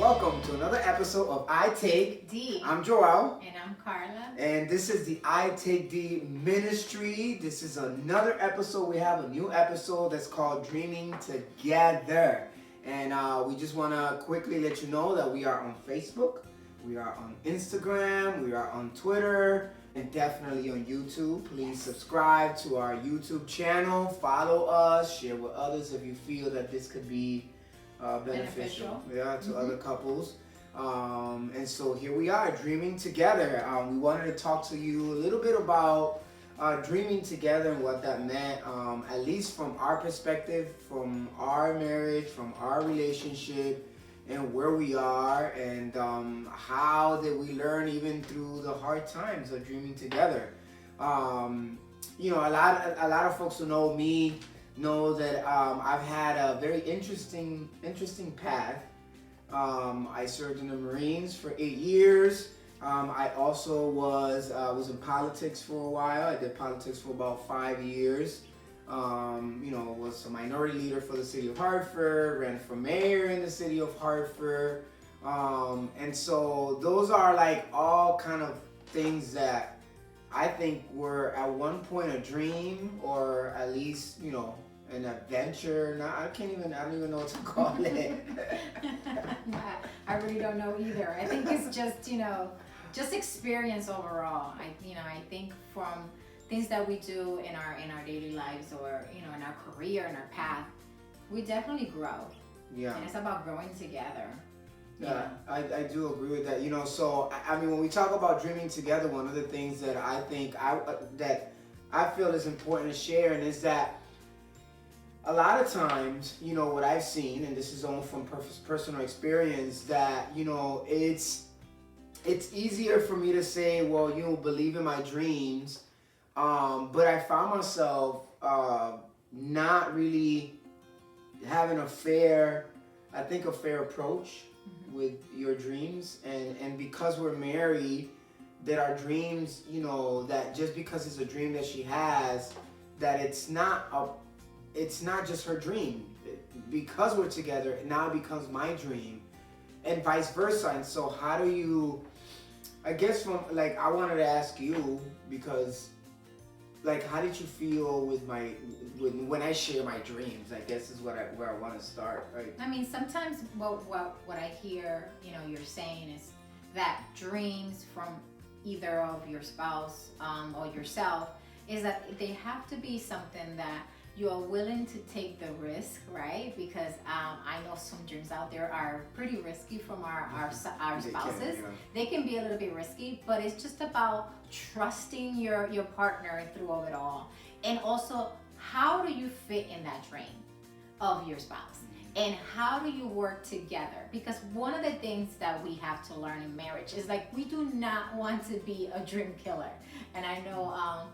welcome to another episode of I Take D. I'm Joel. And I'm Carla. And this is the I Take D Ministry. This is another episode. We have a new episode that's called Dreaming Together. And we just want to quickly let you know that we are on Facebook, we are on Instagram, we are on Twitter, and definitely on YouTube. Please subscribe to our YouTube channel, follow us, share with others if you feel that this could be beneficial. To other couples. And so here we are, dreaming together. We wanted to talk to you a little bit about dreaming together and what that meant, at least from our perspective, from our marriage, from our relationship, and where we are, and how did we learn even through the hard times of dreaming together. You know, a lot of folks who know me know that I've had a very interesting path. I served in the Marines for 8 years. I also was in politics for a while. I did politics for about 5 years. You know, was a minority leader for the city of Hartford, ran for mayor in the city of Hartford. And so those are like all kind of things that I think were at one point a dream, or at least, you know, an adventure. Now I don't even know what to call it. I really don't know either. I think it's just, you know, just experience overall. I think from things that we do in our daily lives, or, you know, in our career, in our path, we definitely grow. Yeah. And it's about growing together. Yeah, I do agree with that. You know, so I mean, when we talk about dreaming together, one of the things that I think that I feel is important to share, and is that a lot of times, you know, what I've seen, and this is only from personal experience, that, you know, it's easier for me to say, well, you know, believe in my dreams, but I found myself not really having a fair approach with your dreams, and because we're married, that our dreams, you know, that just because it's a dream that she has, that it's not just her dream. Because we're together, it now becomes my dream, and vice versa. And so how do you, I guess, from, like, I wanted to ask you, because, like, how did you feel when I share my dreams? I guess is where I want to start, right? I mean, sometimes what I hear, you know, you're saying is that dreams from either of your spouse or yourself is that they have to be something that you are willing to take the risk, right? Because I know some dreams out there are pretty risky from our spouses. They can be a little bit risky, but it's just about trusting your partner through of it all. And also, how do you fit in that dream of your spouse? And how do you work together? Because one of the things that we have to learn in marriage is, like, we do not want to be a dream killer. And I know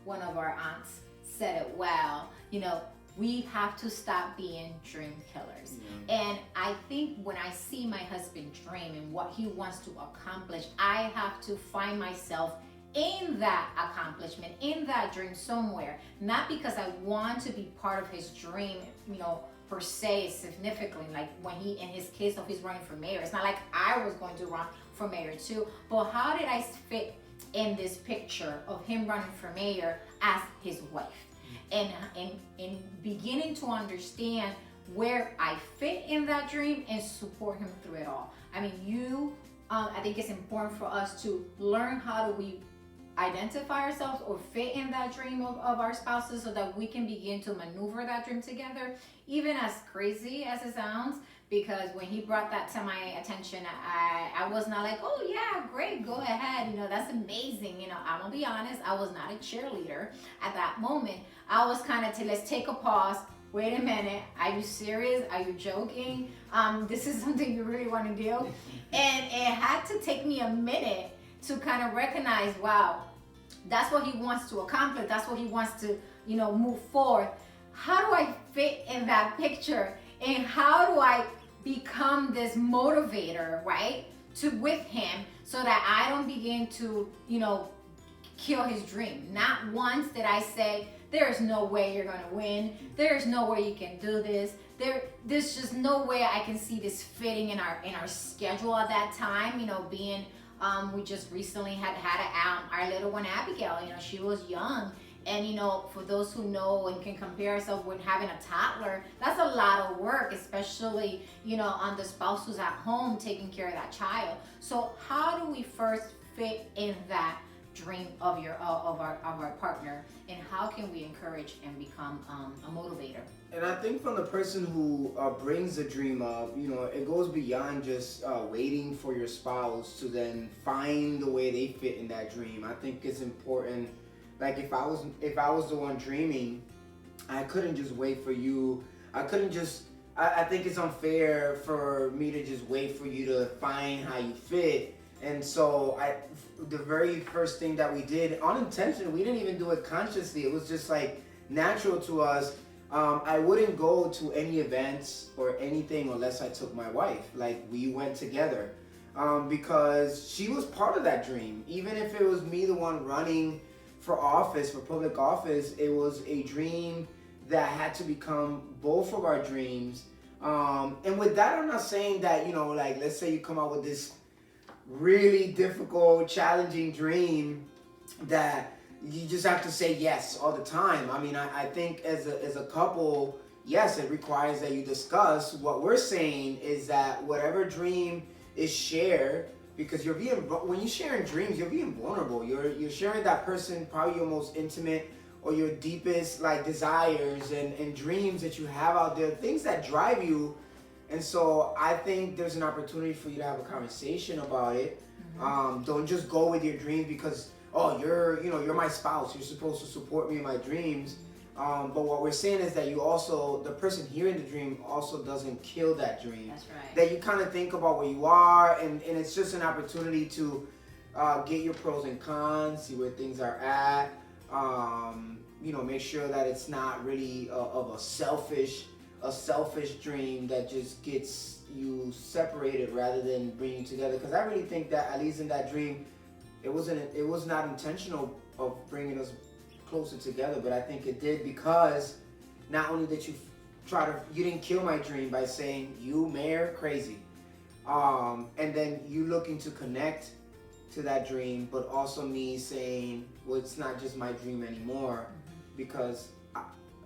one of our aunts said it well, you know, we have to stop being dream killers. And I think when I see my husband dream and what he wants to accomplish, I have to find myself in that accomplishment, in that dream somewhere. Not because I want to be part of his dream, you know, per se, significantly, like when he, in his case of he's running for mayor, it's not like I was going to run for mayor too, but how did I fit in this picture of him running for mayor as his wife? And beginning to understand where I fit in that dream and support him through it all. I mean, I think it's important for us to learn how do we identify ourselves or fit in that dream of our spouses, so that we can begin to maneuver that dream together, even as crazy as it sounds. Because when he brought that to my attention, I was not like, oh yeah, great, go ahead, you know, that's amazing. You know, I'm gonna be honest, I was not a cheerleader at that moment. I was kind of, let's take a pause. Wait a minute, are you serious? Are you joking? This is something you really want to do? And it had to take me a minute to kind of recognize, wow, that's what he wants to accomplish. That's what he wants to, you know, move forward. How do I fit in that picture? And how do I become this motivator, right, with him, so that I don't begin to, you know, kill his dream? Not once did I say, there's no way you're gonna win. There's no way you can do this. There's just no way I can see this fitting in our schedule at that time. You know, being we just recently had our little one Abigail. You know, she was young. And you know, for those who know and can compare ourselves with having a toddler, that's a lot of work, especially, you know, on the spouse who's at home taking care of that child. So how do we first fit in that dream of our partner, and how can we encourage and become a motivator? And I think from the person who brings the dream up, you know, it goes beyond just waiting for your spouse to then find the way they fit in that dream. I think it's important. Like if I was the one dreaming, I couldn't just wait for you. I couldn't just. I think it's unfair for me to just wait for you to find how you fit. And so the very first thing that we did, unintentionally, we didn't even do it consciously. It was just like natural to us. I wouldn't go to any events or anything unless I took my wife. Like we went together because she was part of that dream. Even if it was me, the one running for office, for public office, it was a dream that had to become both of our dreams. And with that, I'm not saying that, you know, like let's say you come out with this really difficult, challenging dream that you just have to say yes all the time. I mean, I think as a couple, yes, it requires that you discuss. What we're saying is that whatever dream is shared, because when you're sharing dreams, you're being vulnerable. You're sharing that person, probably your most intimate or your deepest like desires and dreams that you have out there, things that drive you. And so I think there's an opportunity for you to have a conversation about it. Mm-hmm. Don't just go with your dreams because, oh, you're my spouse. You're supposed to support me in my dreams. But what we're saying is that the person hearing the dream also doesn't kill that dream. That's right. That you kind of think about where you are, and it's just an opportunity to get your pros and cons, see where things are at. You know, make sure that it's not really of a selfish dream that just gets you separated rather than bringing you together. Because I really think that at least in that dream, it was not intentional of bringing us closer together, but I think it did because not only did you didn't kill my dream by saying you, Mayor, crazy, and then you looking to connect to that dream, but also me saying, well, it's not just my dream anymore, because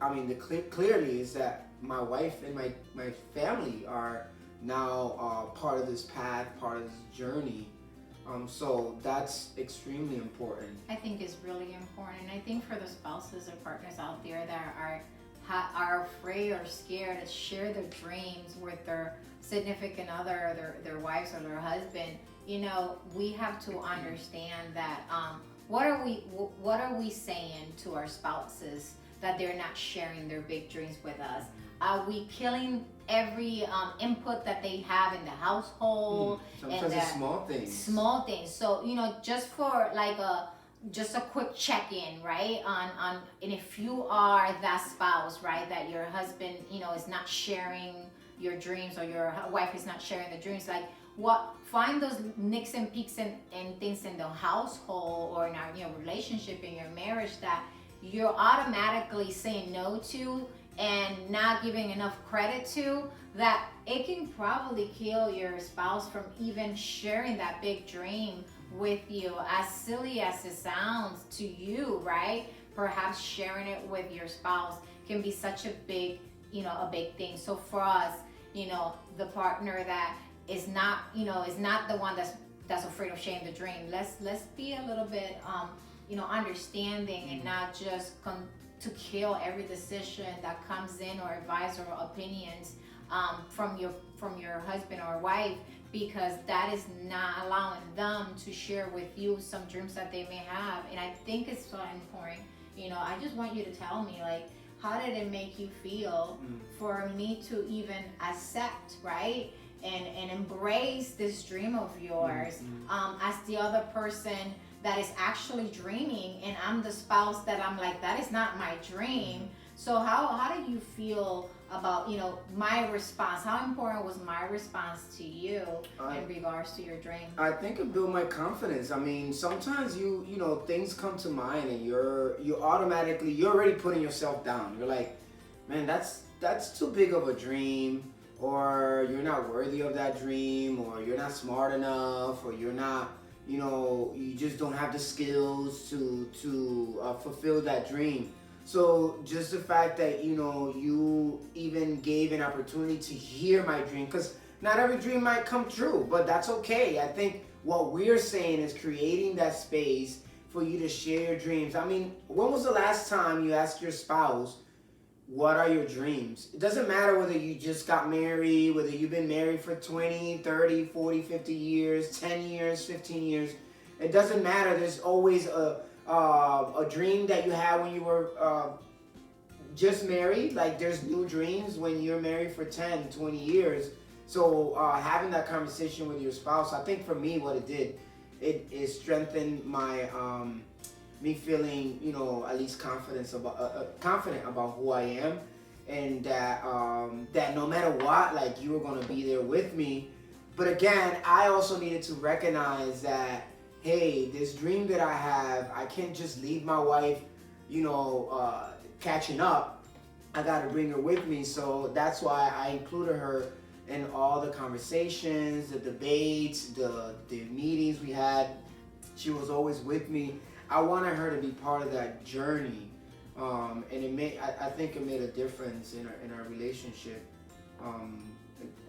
I mean, clearly is that my wife and my family are now part of this path, part of this journey. So that's extremely important. I think it's really important. I think for the spouses or partners out there that are afraid or scared to share their dreams with their significant other, their wives or their husband, you know, we have to understand that what are we saying to our spouses that they're not sharing their big dreams with us? Are we killing every input that they have in the household? Sometimes it's small things. Small things. So, you know, just for like just a quick check-in, right? On and if you are that spouse, right, that your husband, you know, is not sharing your dreams, or your wife is not sharing the dreams, like find those nicks and peaks and things in the household or in our, you know, relationship, in your marriage, that you're automatically saying no to and not giving enough credit to, that it can probably kill your spouse from even sharing that big dream with you. As silly as it sounds to you, right? Perhaps sharing it with your spouse can be such a big, you know, a big thing. So for us, you know, the partner that is not, you know, is not the one that's afraid of sharing the dream. Let's be a little bit, you know, understanding, and not just to kill every decision that comes in, or advice or opinions from your husband or wife, because that is not allowing them to share with you some dreams that they may have. And I think it's so important, you know, I just want you to tell me, like, how did it make you feel for me to even accept, right, and embrace this dream of yours as the other person that is actually dreaming, and I'm the spouse that I'm like, that is not my dream. So how did you feel about, you know, my response? How important was my response to you in regards to your dream? I think it built my confidence. I mean, sometimes you know, things come to mind and you're already putting yourself down. You're like, man, that's too big of a dream, or you're not worthy of that dream, or you're not smart enough, or you're not, you know, you just don't have the skills to fulfill that dream. So just the fact that, you know, you even gave an opportunity to hear my dream, because not every dream might come true, but that's okay. I think what we're saying is creating that space for you to share your dreams. I mean, when was the last time you asked your spouse, what are your dreams? It doesn't matter whether you just got married, whether you've been married for 20, 30, 40, 50 years, 10 years, 15 years. It doesn't matter. There's always a dream that you had when you were just married. Like, there's new dreams when you're married for 10, 20 years. So having that conversation with your spouse, I think for me what it did, it strengthened my me feeling, you know, at least confident about who I am, and that that no matter what, like, you were gonna be there with me. But again, I also needed to recognize that, hey, this dream that I have, I can't just leave my wife, you know, catching up. I got to bring her with me. So that's why I included her in all the conversations, the debates, the meetings we had. She was always with me. I wanted her to be part of that journey, and I think it made a difference in our relationship.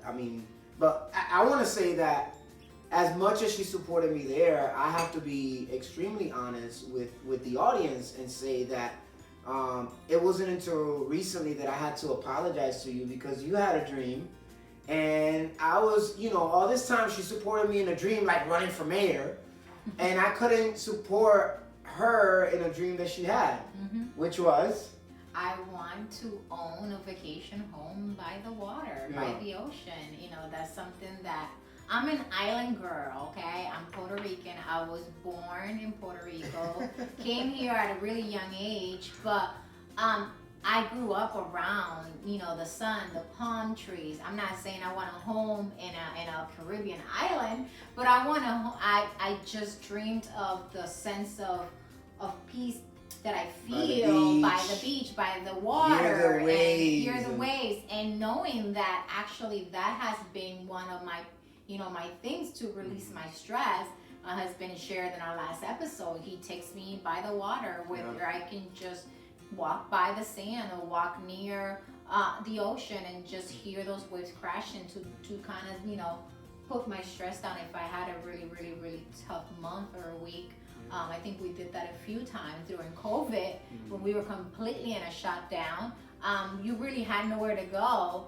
I mean, but I want to say that as much as she supported me there, I have to be extremely honest with the audience and say that it wasn't until recently that I had to apologize to you, because you had a dream, and I was, you know, all this time she supported me in a dream like running for mayor, and I couldn't support her in a dream that she had, which was, I want to own a vacation home by the water, by the ocean. You know, that's something that I'm an island girl, okay? I'm Puerto Rican. I was born in Puerto Rico, came here at a really young age, but I grew up around, you know, the sun, the palm trees. I'm not saying I want a home in a Caribbean island, but I just dreamed of the sense of peace that I feel by the beach, by the water, and hear the waves, and knowing that actually that has been one of my, you know, my things to release my stress. Has been shared in our last episode. He takes me by the water where I can just walk by the sand or walk near the ocean and just hear those waves crashing to kind of, you know, put my stress down if I had a really, really, really tough month or a week. I think we did that a few times during COVID when we were completely in a shutdown. You really had nowhere to go.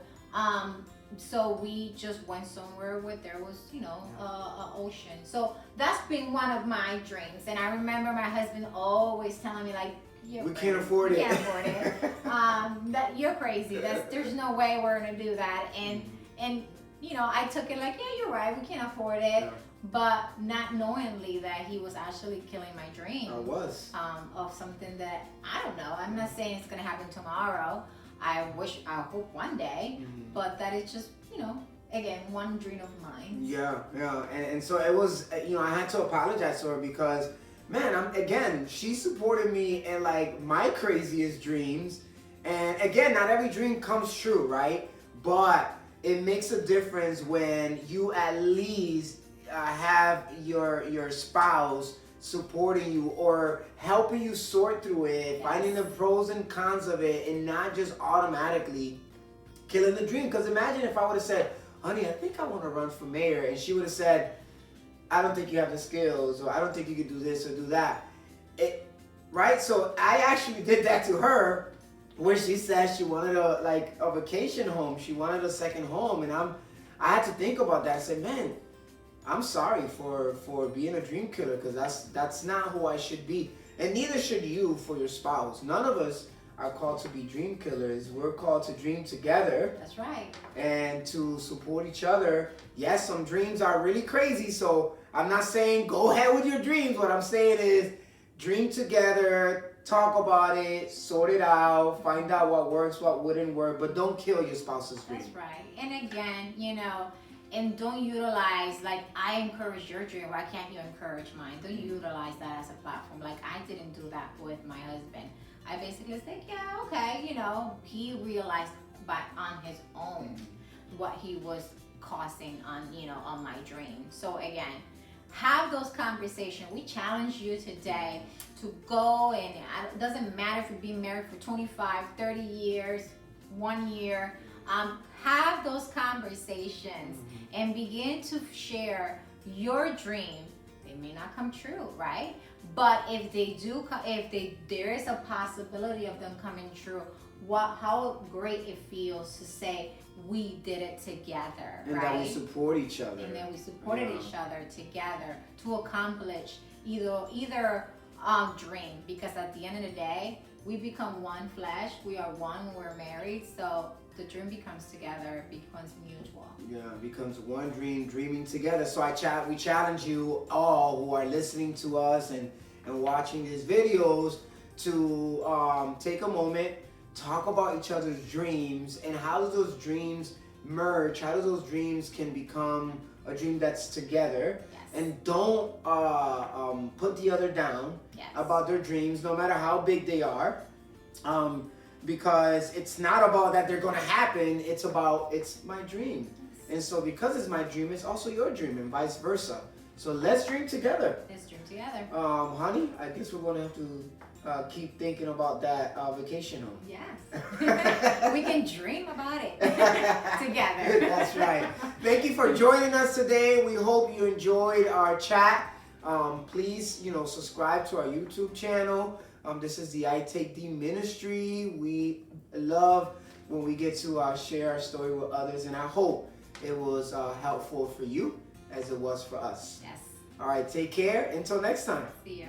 So we just went somewhere where there was, you know, a ocean. So that's been one of my dreams. And I remember my husband always telling me, like, we can't afford it. We can't afford it. That you're crazy. There's no way we're gonna do that. And you know, I took it like, yeah, you're right. We can't afford it. Yeah. But not knowingly that he was actually killing my dream. I was. Of something that I don't know. I'm not saying it's gonna happen tomorrow. I hope one day. But that is just, you know, again, one dream of mine. Yeah. And so it was, you know, I had to apologize to her because, man, she supported me in like my craziest dreams. And again, not every dream comes true, right? But it makes a difference when you at least have your spouse supporting you or helping you sort through it, finding the pros and cons of it, and not just automatically killing the dream. Because imagine if I would have said, honey, I think I want to run for mayor, and she would have said, I don't think you have the skills, or I don't think you could do this or do that. Right? So I actually did that to her, where she said she wanted a vacation home. She wanted a second home, and I had to think about that. I said, man, I'm sorry for being a dream killer, because that's not who I should be, and neither should you for your spouse. None of us are called to be dream killers. We're called to dream together. That's right. And to support each other. Yes, some dreams are really crazy, so I'm not saying go ahead with your dreams. What I'm saying is dream together, talk about it, sort it out, find out what works, what wouldn't work, but don't kill your spouse's dream. That's right. And again, and don't utilize, like, I encourage your dream, why can't you encourage mine? Don't utilize that as a platform. Like, I didn't do that with my husband. I basically said, yeah, okay, he realized on his own what he was causing on my dream. So again, have those conversations. We challenge you today to go, and it doesn't matter if you've been married for 25, 30 years, 1 year. Have those conversations and begin to share your dream. They may not come true, right? But if they do, there is a possibility of them coming true, how great it feels to say we did it together, and right? that we support each other. And then we supported each other together to accomplish either dream. Because at the end of the day, we become one flesh. We are one when we're married. So the dream becomes together, becomes mutual. Yeah, it becomes one dream, dreaming together. So we challenge you all who are listening to us and watching these videos to take a moment, talk about each other's dreams and how those dreams merge, how those dreams can become a dream that's together. Yes. And don't put the other down about their dreams, no matter how big they are. Because it's not about that they're going to happen, it's my dream. And so because it's my dream, it's also your dream, and vice versa. So let's dream together. Let's dream together. Honey, I guess we're going to have to keep thinking about that vacation home. Yes. We can dream about it together. That's right. Thank you for joining us today. We hope you enjoyed our chat. Please, subscribe to our YouTube channel. This is the I Take D Ministry. We love when we get to share our story with others, and I hope it was helpful for you as it was for us. Yes. All right, take care. Until next time. See you.